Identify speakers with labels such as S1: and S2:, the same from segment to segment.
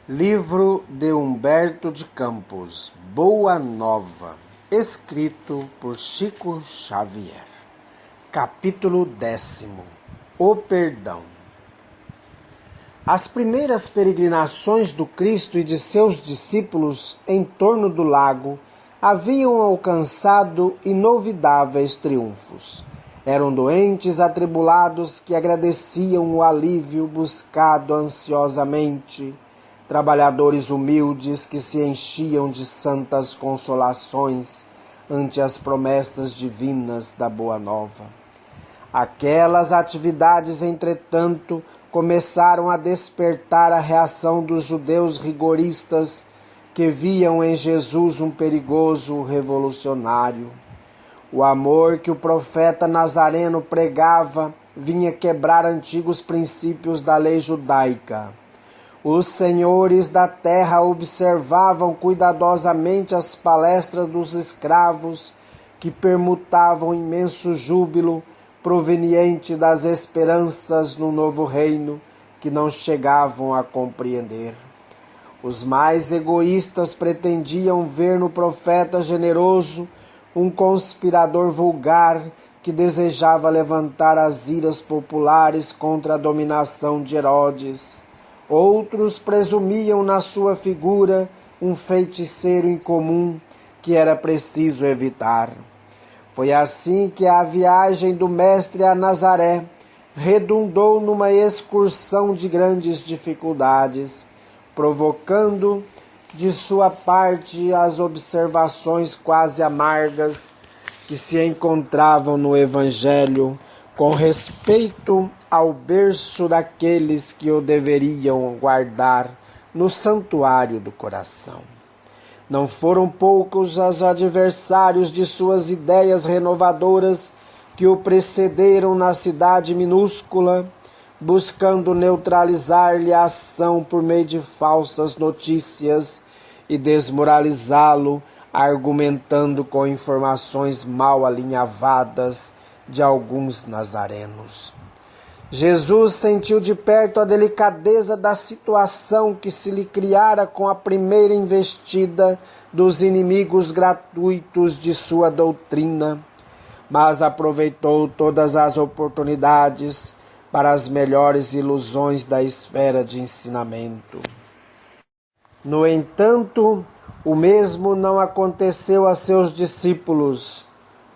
S1: Livro de Humberto de Campos, Boa Nova, escrito por Chico Xavier. Capítulo 10. O Perdão. As primeiras peregrinações do Cristo e de seus discípulos em torno do lago haviam alcançado inovidáveis triunfos. Eram doentes atribulados que agradeciam o alívio buscado ansiosamente, trabalhadores humildes que se enchiam de santas consolações ante as promessas divinas da Boa Nova. Aquelas atividades, entretanto, começaram a despertar a reação dos judeus rigoristas que viam em Jesus um perigoso revolucionário. O amor que o profeta Nazareno pregava vinha quebrar antigos princípios da lei judaica. Os senhores da terra observavam cuidadosamente as palestras dos escravos que permutavam imenso júbilo proveniente das esperanças no novo reino que não chegavam a compreender. Os mais egoístas pretendiam ver no profeta generoso um conspirador vulgar que desejava levantar as iras populares contra a dominação de Herodes. Outros presumiam na sua figura um feiticeiro incomum que era preciso evitar. Foi assim que a viagem do Mestre a Nazaré redundou numa excursão de grandes dificuldades, provocando de sua parte as observações quase amargas que se encontravam no Evangelho com respeito ao berço daqueles que o deveriam guardar no santuário do coração. Não foram poucos os adversários de suas ideias renovadoras que o precederam na cidade minúscula, buscando neutralizar-lhe a ação por meio de falsas notícias e desmoralizá-lo, argumentando com informações mal alinhavadas de alguns nazarenos. Jesus sentiu de perto a delicadeza da situação que se lhe criara com a primeira investida dos inimigos gratuitos de sua doutrina, mas aproveitou todas as oportunidades para as melhores ilusões da esfera de ensinamento. No entanto, o mesmo não aconteceu a seus discípulos.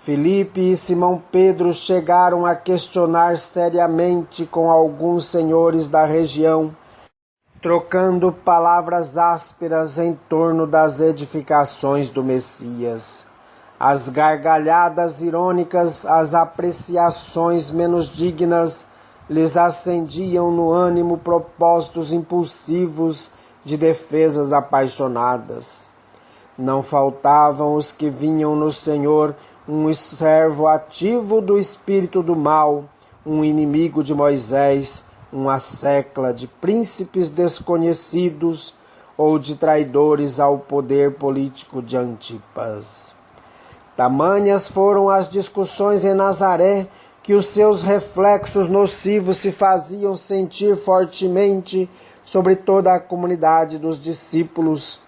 S1: Filipe e Simão Pedro chegaram a questionar seriamente com alguns senhores da região, trocando palavras ásperas em torno das edificações do Messias. As gargalhadas irônicas, as apreciações menos dignas, lhes acendiam no ânimo propósitos impulsivos de defesas apaixonadas. Não faltavam os que vinham no Senhor um servo ativo do espírito do mal, um inimigo de Moisés, uma secla de príncipes desconhecidos ou de traidores ao poder político de Antipas. Tamanhas foram as discussões em Nazaré que os seus reflexos nocivos se faziam sentir fortemente sobre toda a comunidade dos discípulos.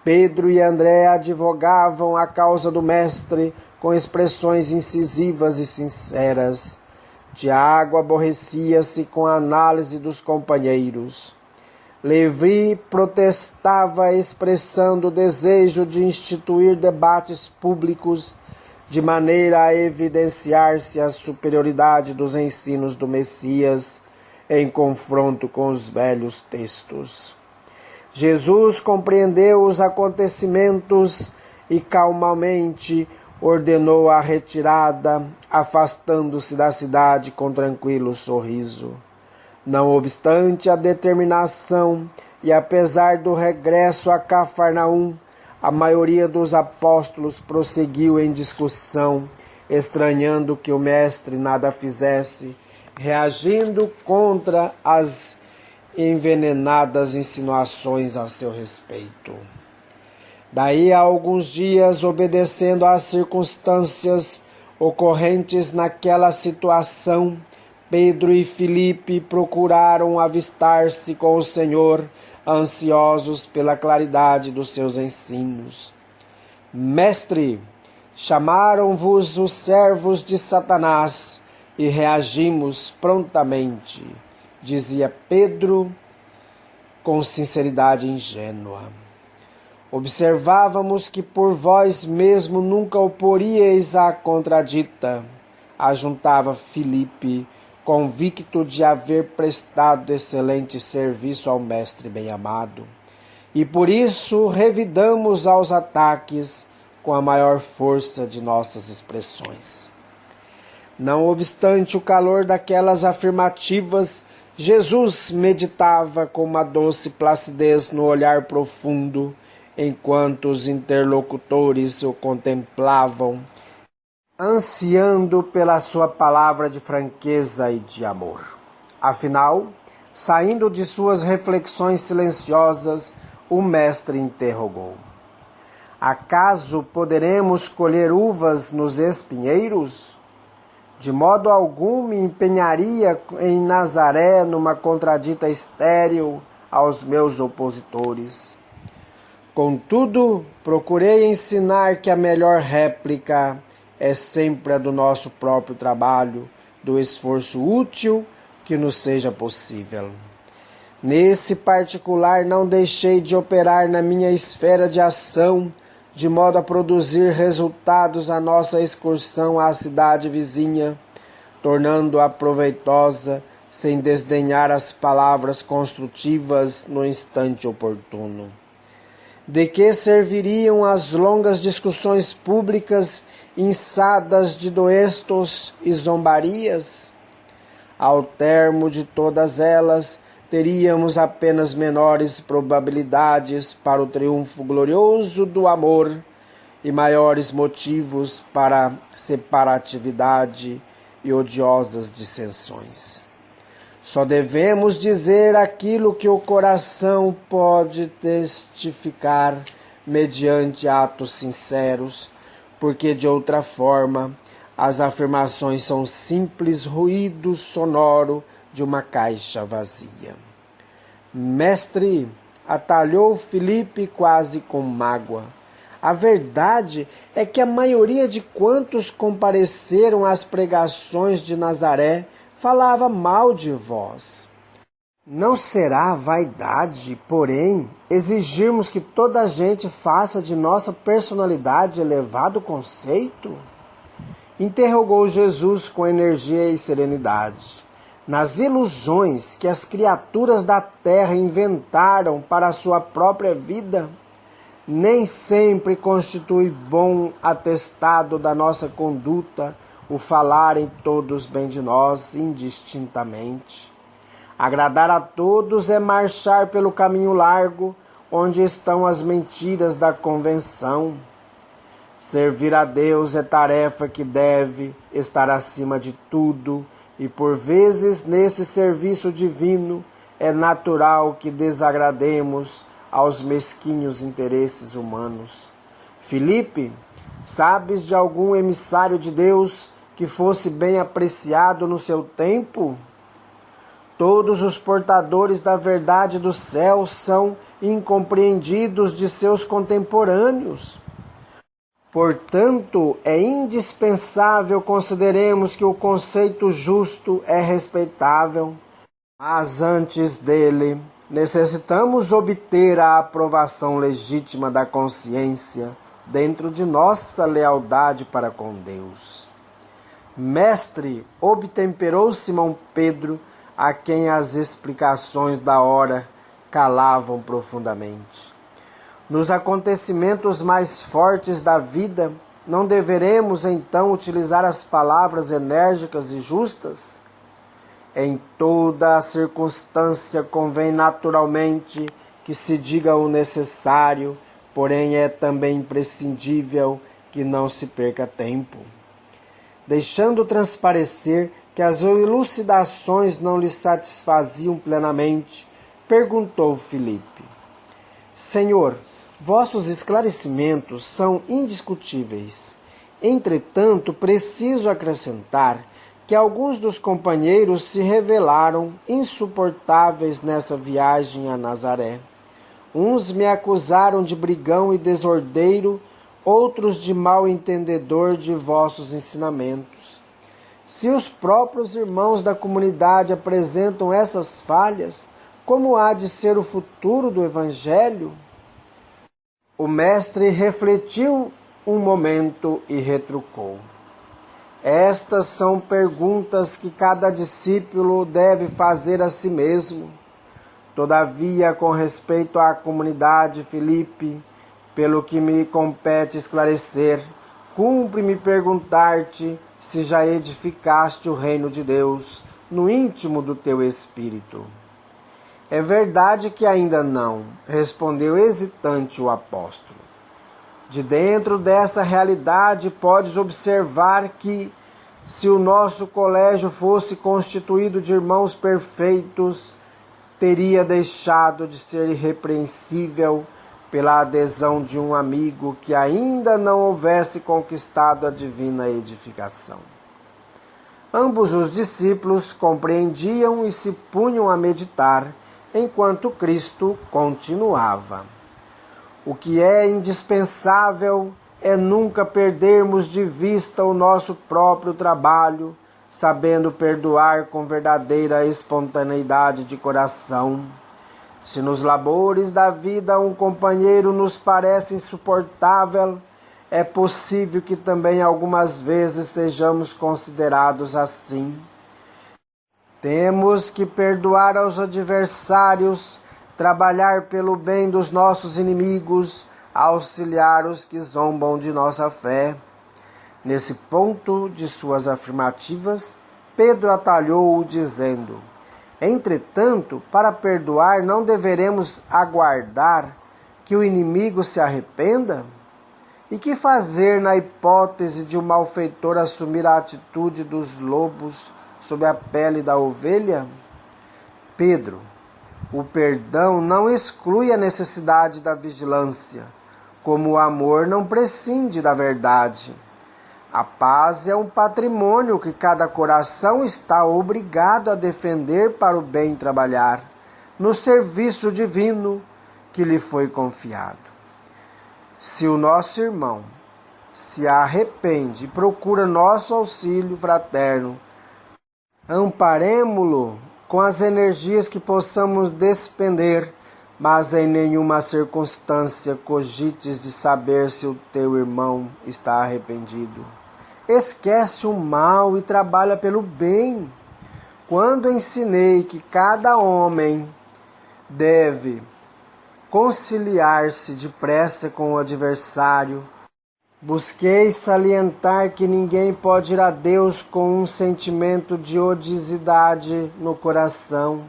S1: Pedro e André advogavam a causa do Mestre com expressões incisivas e sinceras. Tiago aborrecia-se com a análise dos companheiros. Levi protestava expressando o desejo de instituir debates públicos de maneira a evidenciar-se a superioridade dos ensinos do Messias em confronto com os velhos textos. Jesus compreendeu os acontecimentos e calmamente ordenou a retirada, afastando-se da cidade com tranquilo sorriso. Não obstante a determinação e apesar do regresso a Cafarnaum, a maioria dos apóstolos prosseguiu em discussão, estranhando que o Mestre nada fizesse, reagindo contra as envenenadas insinuações a seu respeito. Daí a alguns dias, obedecendo às circunstâncias ocorrentes naquela situação, Pedro e Filipe procuraram avistar-se com o Senhor, ansiosos pela claridade dos seus ensinos. Mestre, chamaram-vos os servos de Satanás e reagimos prontamente, dizia Pedro com sinceridade ingênua. Observávamos que por vós mesmo nunca oporíeis à contradita, ajuntava Filipe, convicto de haver prestado excelente serviço ao Mestre bem-amado. E por isso revidamos aos ataques com a maior força de nossas expressões. Não obstante o calor daquelas afirmativas, Jesus meditava com uma doce placidez no olhar profundo, enquanto os interlocutores o contemplavam, ansiando pela sua palavra de franqueza e de amor. Afinal, saindo de suas reflexões silenciosas, o mestre interrogou: acaso poderemos colher uvas nos espinheiros? De modo algum me empenharia em Nazaré numa contradita estéril aos meus opositores. Contudo, procurei ensinar que a melhor réplica é sempre a do nosso próprio trabalho, do esforço útil que nos seja possível. Nesse particular, não deixei de operar na minha esfera de ação, de modo a produzir resultados à nossa excursão à cidade vizinha, tornando-a proveitosa, sem desdenhar as palavras construtivas no instante oportuno. De que serviriam as longas discussões públicas inçadas de doestos e zombarias? Ao termo de todas elas, teríamos apenas menores probabilidades para o triunfo glorioso do amor e maiores motivos para separatividade e odiosas dissensões. Só devemos dizer aquilo que o coração pode testificar mediante atos sinceros, porque de outra forma as afirmações são simples ruído sonoro de uma caixa vazia. Mestre, atalhou Filipe quase com mágoa. A verdade é que a maioria de quantos compareceram às pregações de Nazaré falava mal de vós. Não será vaidade, porém, exigirmos que toda a gente faça de nossa personalidade elevado conceito? Interrogou Jesus com energia e serenidade. Nas ilusões que as criaturas da terra inventaram para a sua própria vida, nem sempre constitui bom atestado da nossa conduta o falarem todos bem de nós indistintamente. Agradar a todos é marchar pelo caminho largo, onde estão as mentiras da convenção. Servir a Deus é tarefa que deve estar acima de tudo, e por vezes nesse serviço divino é natural que desagrademos aos mesquinhos interesses humanos. Filipe, sabes de algum emissário de Deus que fosse bem apreciado no seu tempo? Todos os portadores da verdade do céu são incompreendidos de seus contemporâneos. Portanto, é indispensável consideremos que o conceito justo é respeitável, mas antes dele, necessitamos obter a aprovação legítima da consciência dentro de nossa lealdade para com Deus. Mestre, obtemperou Simão Pedro, a quem as explicações da hora calavam profundamente. Nos acontecimentos mais fortes da vida, não deveremos então utilizar as palavras enérgicas e justas? Em toda a circunstância convém naturalmente que se diga o necessário, porém é também imprescindível que não se perca tempo. Deixando transparecer que as elucidações não lhe satisfaziam plenamente, perguntou Filipe: Senhor, vossos esclarecimentos são indiscutíveis. Entretanto, preciso acrescentar que alguns dos companheiros se revelaram insuportáveis nessa viagem a Nazaré. Uns me acusaram de brigão e desordeiro, outros de mal entendedor de vossos ensinamentos. Se os próprios irmãos da comunidade apresentam essas falhas, como há de ser o futuro do Evangelho? O mestre refletiu um momento e retrucou. Estas são perguntas que cada discípulo deve fazer a si mesmo. Todavia, com respeito à comunidade, Filipe, pelo que me compete esclarecer, cumpre-me perguntar-te se já edificaste o reino de Deus no íntimo do teu espírito. É verdade que ainda não, respondeu hesitante o apóstolo. De dentro dessa realidade podes observar que, se o nosso colégio fosse constituído de irmãos perfeitos, teria deixado de ser irrepreensível pela adesão de um amigo que ainda não houvesse conquistado a divina edificação. Ambos os discípulos compreendiam e se punham a meditar, enquanto Cristo continuava. O que é indispensável é nunca perdermos de vista o nosso próprio trabalho, sabendo perdoar com verdadeira espontaneidade de coração. Se nos labores da vida um companheiro nos parece insuportável, é possível que também algumas vezes sejamos considerados assim. Temos que perdoar aos adversários, trabalhar pelo bem dos nossos inimigos, auxiliar os que zombam de nossa fé. Nesse ponto de suas afirmativas, Pedro atalhou-o dizendo: entretanto, para perdoar não deveremos aguardar que o inimigo se arrependa? E que fazer na hipótese de o malfeitor assumir a atitude dos lobos sob a pele da ovelha? Pedro, o perdão não exclui a necessidade da vigilância, como o amor não prescinde da verdade. A paz é um patrimônio que cada coração está obrigado a defender para o bem trabalhar, no serviço divino que lhe foi confiado. Se o nosso irmão se arrepende e procura nosso auxílio fraterno, amparemo-lo com as energias que possamos despender, mas em nenhuma circunstância cogites de saber se o teu irmão está arrependido. Esquece o mal e trabalha pelo bem. Quando ensinei que cada homem deve conciliar-se depressa com o adversário, busquei salientar que ninguém pode ir a Deus com um sentimento de odiosidade no coração.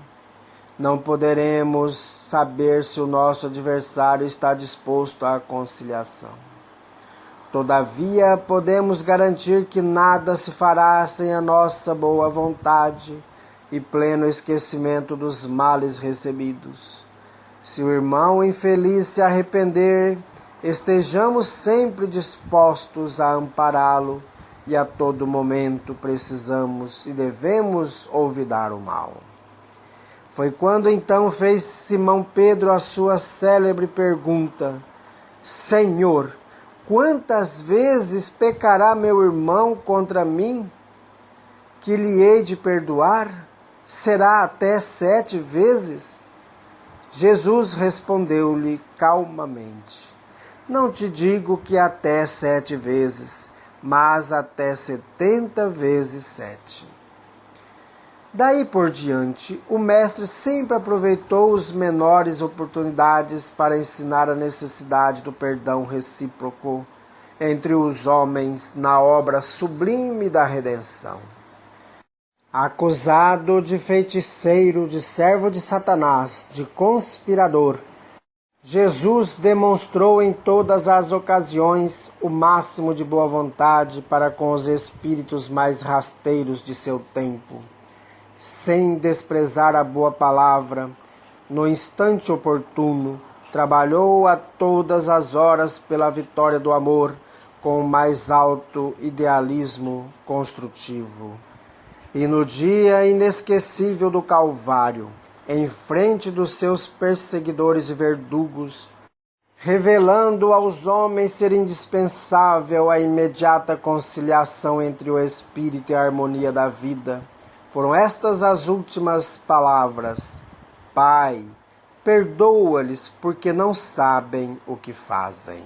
S1: Não poderemos saber se o nosso adversário está disposto à conciliação. Todavia, podemos garantir que nada se fará sem a nossa boa vontade e pleno esquecimento dos males recebidos. Se o irmão infeliz se arrepender, estejamos sempre dispostos a ampará-lo e a todo momento precisamos e devemos olvidar o mal. Foi quando então fez Simão Pedro a sua célebre pergunta: Senhor, quantas vezes pecará meu irmão contra mim, que lhe hei de perdoar? Será até 7 vezes? Jesus respondeu-lhe calmamente: não te digo que até 7 vezes, mas até 70 vezes 7. Daí por diante, o mestre sempre aproveitou as menores oportunidades para ensinar a necessidade do perdão recíproco entre os homens na obra sublime da redenção. Acusado de feiticeiro, de servo de Satanás, de conspirador, Jesus demonstrou em todas as ocasiões o máximo de boa vontade para com os espíritos mais rasteiros de seu tempo. Sem desprezar a boa palavra, no instante oportuno, trabalhou a todas as horas pela vitória do amor, com o mais alto idealismo construtivo. E no dia inesquecível do Calvário, em frente dos seus perseguidores e verdugos, revelando aos homens ser indispensável a imediata conciliação entre o espírito e a harmonia da vida, foram estas as últimas palavras: Pai, perdoa-lhes porque não sabem o que fazem.